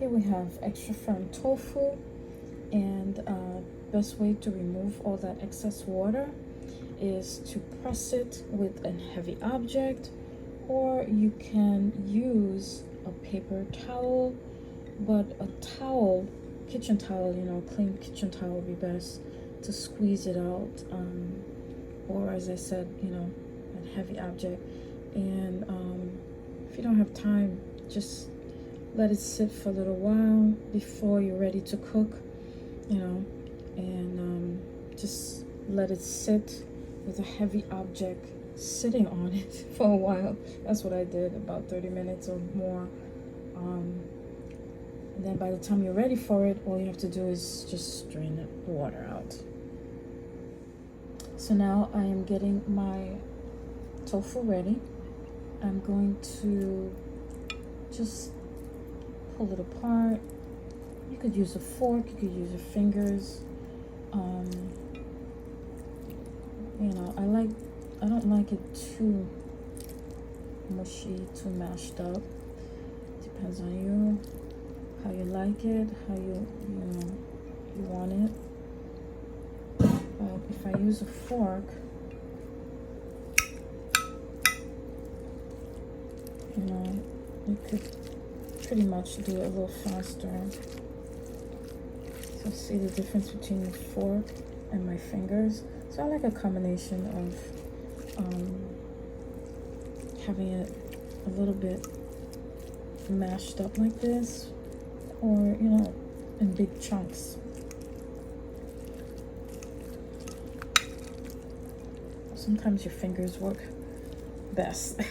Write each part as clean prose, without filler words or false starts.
we have extra firm tofu, and best way to remove all that excess water is to press it with a heavy object, or you can use a paper towel, but a towel, kitchen towel, you know, clean kitchen towel would be best to squeeze it out, or as I said, you know, a heavy object. And if you don't have time, just let it sit for a little while before you're ready to cook, you know, and just let it sit with a heavy object sitting on it for a while. That's what I did, about 30 minutes or more. And then by the time you're ready for it, all you have to do is just drain the water out. So now I am getting my tofu ready. I'm going to just pull it apart. You could use a fork, you could use your fingers. You know, I don't like it too mushy, too mashed up. Depends on you, how you like it, how you want it. But if I use a fork, you know, you could pretty much do it a little faster. So see the difference between the fork and my fingers. So I like a combination of having it a little bit mashed up like this, or you know, in big chunks. Sometimes your fingers work best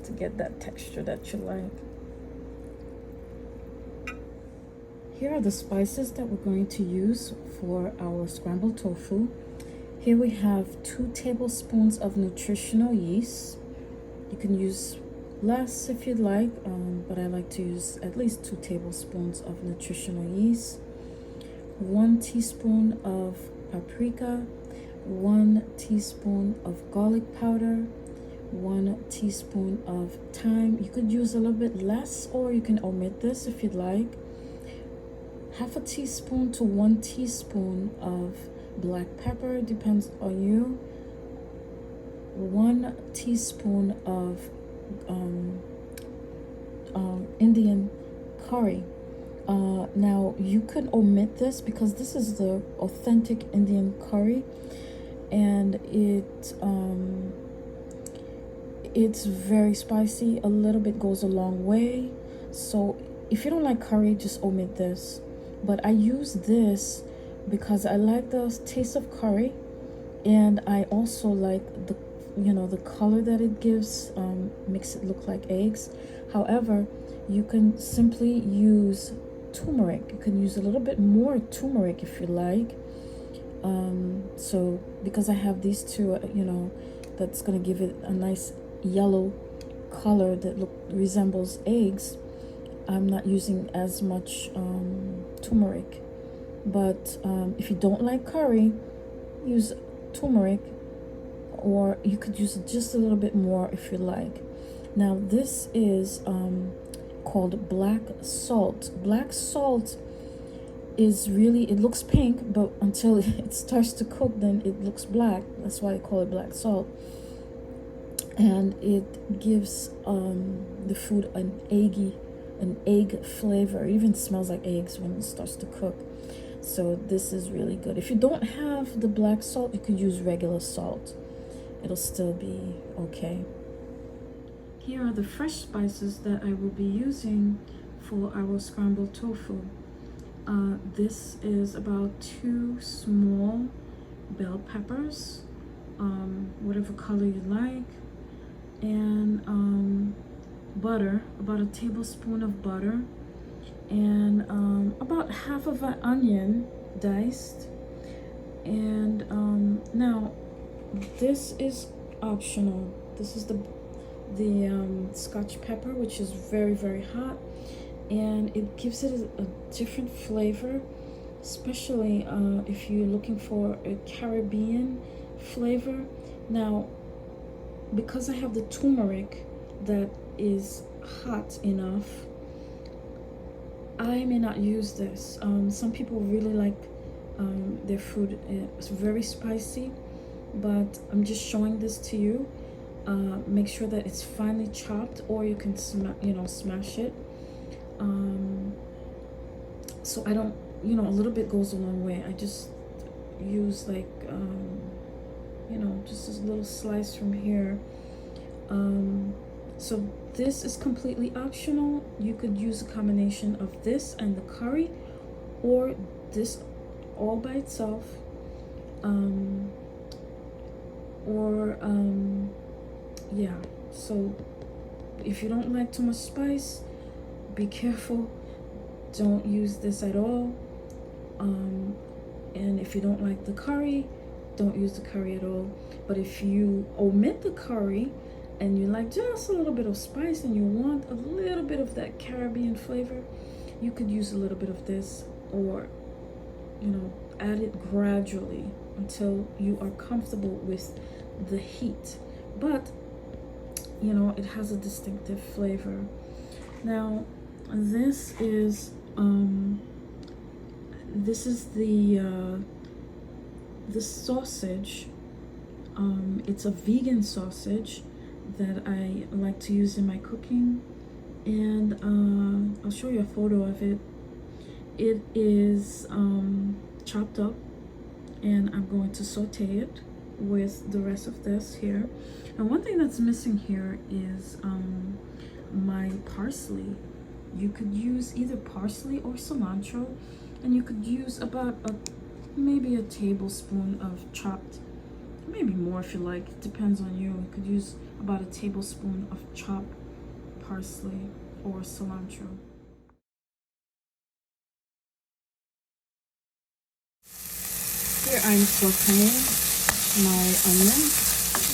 to get that texture that you like. Here are the spices that we're going to use for our scrambled tofu. Here we have 2 tablespoons of nutritional yeast. You can use less if you'd like, but I like to use at least 2 tablespoons of nutritional yeast. 1 teaspoon of paprika, 1 teaspoon of garlic powder, 1 teaspoon of thyme. You could use a little bit less, or you can omit this if you'd like. Half a teaspoon to 1 teaspoon of black pepper, depends on you. 1 teaspoon of Indian curry. Now you could omit this because this is the authentic Indian curry, and it's very spicy. A little bit goes a long way. So if you don't like curry, just omit this. But I use this because I like the taste of curry, and I also like the, you know, the color that it gives, makes it look like eggs. However, you can simply use turmeric. You can use a little bit more turmeric if you like. So because I have these two, you know, that's gonna give it a nice yellow color that resembles eggs, I'm not using as much turmeric. But if you don't like curry, use turmeric, or you could use just a little bit more if you like. Now this is called black salt. Black salt is really, it looks pink, but until it starts to cook, then it looks black. That's why I call it black salt. And it gives the food an egg flavor. It even smells like eggs when it starts to cook. So this is really good. If you don't have the black salt, you could use regular salt. It'll still be okay. Here are the fresh spices that I will be using for our scrambled tofu. This is about 2 small bell peppers, whatever color you like, and butter, about a tablespoon of butter, and about half of an onion diced. And now this is optional. This is the Scotch pepper, which is very, very hot, and it gives it a different flavor, especially if you're looking for a Caribbean flavor. Now, because I have the turmeric that is hot enough, I may not use this. Some people really like their food. It's very spicy, but I'm just showing this to you. Make sure that it's finely chopped, or you can smash it. So I don't, a little bit goes a long way. I just use like just this little slice from here. So this is completely optional. You could use a combination of this and the curry, or this all by itself, yeah. So if you don't like too much spice, be careful. Don't use this at all. And if you don't like the curry, don't use the curry at all. But if you omit the curry and you like just a little bit of spice and you want a little bit of that Caribbean flavor, you could use a little bit of this, or add it gradually until you are comfortable with the heat. But it has a distinctive flavor. Now this is the sausage. It's a vegan sausage that I like to use in my cooking, and I'll show you a photo of it. It is chopped up, and I'm going to saute it with the rest of this here. And one thing that's missing here is my parsley. You could use either parsley or cilantro, and you could use about maybe a tablespoon of chopped, maybe more if you like, it depends on you. You could use about a tablespoon of chopped parsley or cilantro. Here I'm sauteing my onion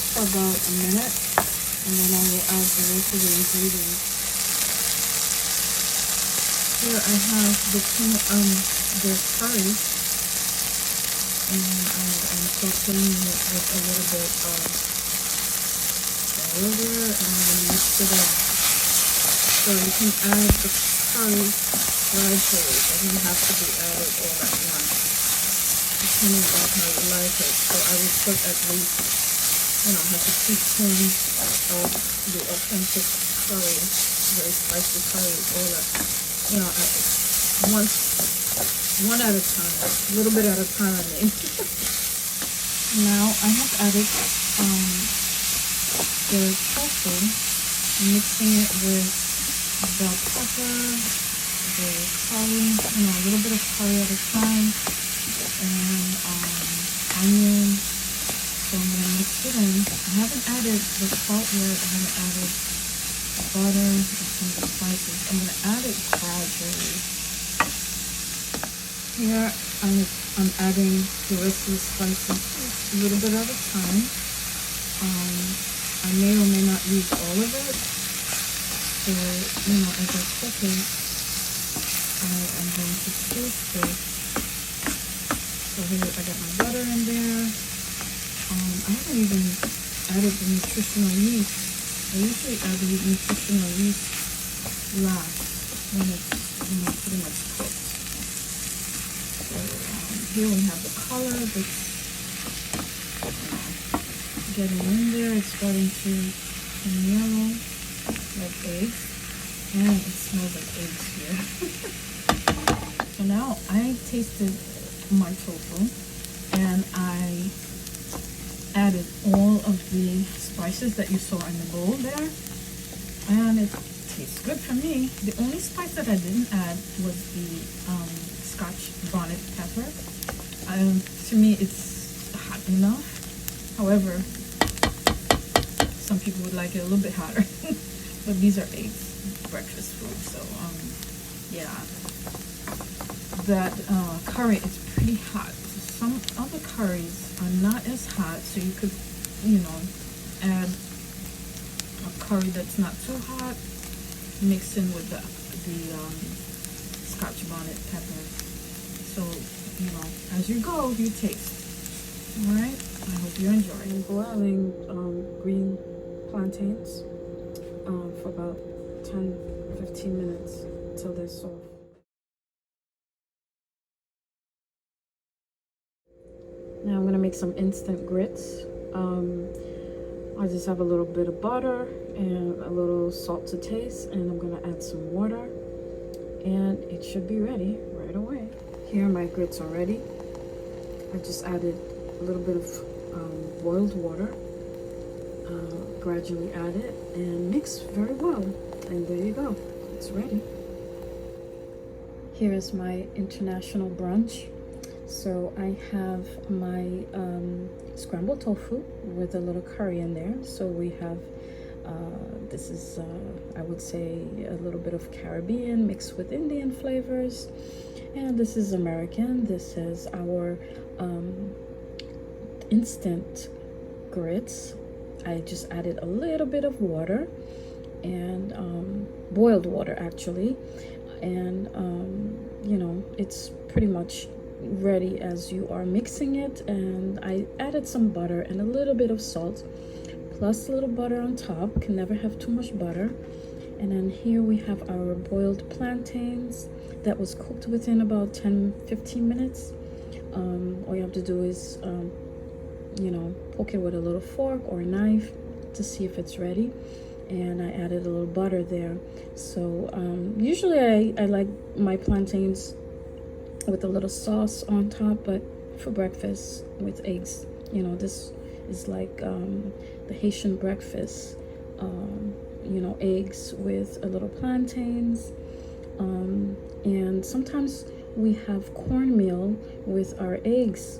for about a minute, and then I will add the rest of the ingredients. Here I have the curry, and I'm sauteing it with a little bit of oil there, and I'm going to mix it up. So you can add the curry gradually. It doesn't have to be added all at once, depending on how you like it. So I would put at least, half a teaspoon of the authentic curry, very spicy curry, all at, one at a time, a little bit at a time, I mean. Now I have added the tofu, mixing it with the pepper, the curry, a little bit of curry at a time, and onion. So I'm going to mix it in. I haven't added the salt yet. I haven't added butter and some of the spices. I'm going to add it gradually. Here I'm adding the rest of the spices a little bit at a time. I may or may not use all of it. So, as I cook it, I am going to taste it. So here I got my butter in there. I haven't even added the nutritional yeast. I usually add the nutritional yeast last when it's pretty much cooked. So here we have the color that's getting in there. It's starting to turn yellow like eggs, and it smells like eggs here. So now I tasted my tofu, and I added all of the spices that you saw in the bowl there, and it tastes good for me. The only spice that I didn't add was the Scotch bonnet pepper. To me, it's hot enough. However, some people would like it a little bit hotter. But these are eggs, breakfast food. So yeah, that curry is pretty hot. Some other curries are not as hot, so you could, add a curry that's not too hot, mixed in with the Scotch bonnet pepper. So, as you go, you taste. All right. I hope you enjoy. I'm boiling green plantains for about 10-15 minutes till they're soft. Now I'm gonna make some instant grits. I just have a little bit of butter and a little salt to taste, and I'm gonna add some water, and it should be ready right away. Here my grits are ready. I just added a little bit of boiled water. Gradually add it and mix very well, and there you go, it's ready. Here is my international brunch. So I have my scrambled tofu with a little curry in there. So we have this is I would say a little bit of Caribbean mixed with Indian flavors, and this is American. This is our instant grits. I just added a little bit of water, and boiled water actually, and you know, it's pretty much ready as you are mixing it. And I added some butter and a little bit of salt, plus a little butter on top. Can never have too much butter. And then here we have our boiled plantains that was cooked within about 10-15 minutes. All you have to do is you know, poke it with a little fork or a knife to see if it's ready. And I added a little butter there. So usually I like my plantains with a little sauce on top, but for breakfast with eggs, you know, this is like the Haitian breakfast, you know, eggs with a little plantains, and sometimes we have cornmeal with our eggs.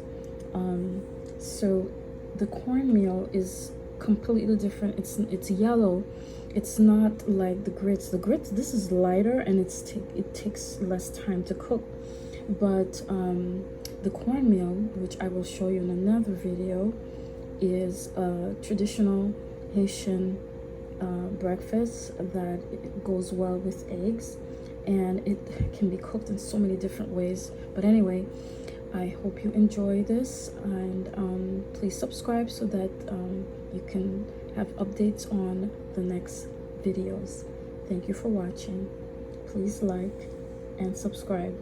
So the cornmeal is completely different. It's yellow. It's not like the grits. The grits, this is lighter, and it takes less time to cook. But the cornmeal, which I will show you in another video, is a traditional Haitian breakfast that goes well with eggs, and it can be cooked in so many different ways. But anyway, I hope you enjoy this, and please subscribe so that you can have updates on the next videos. Thank you for watching. Please like and subscribe.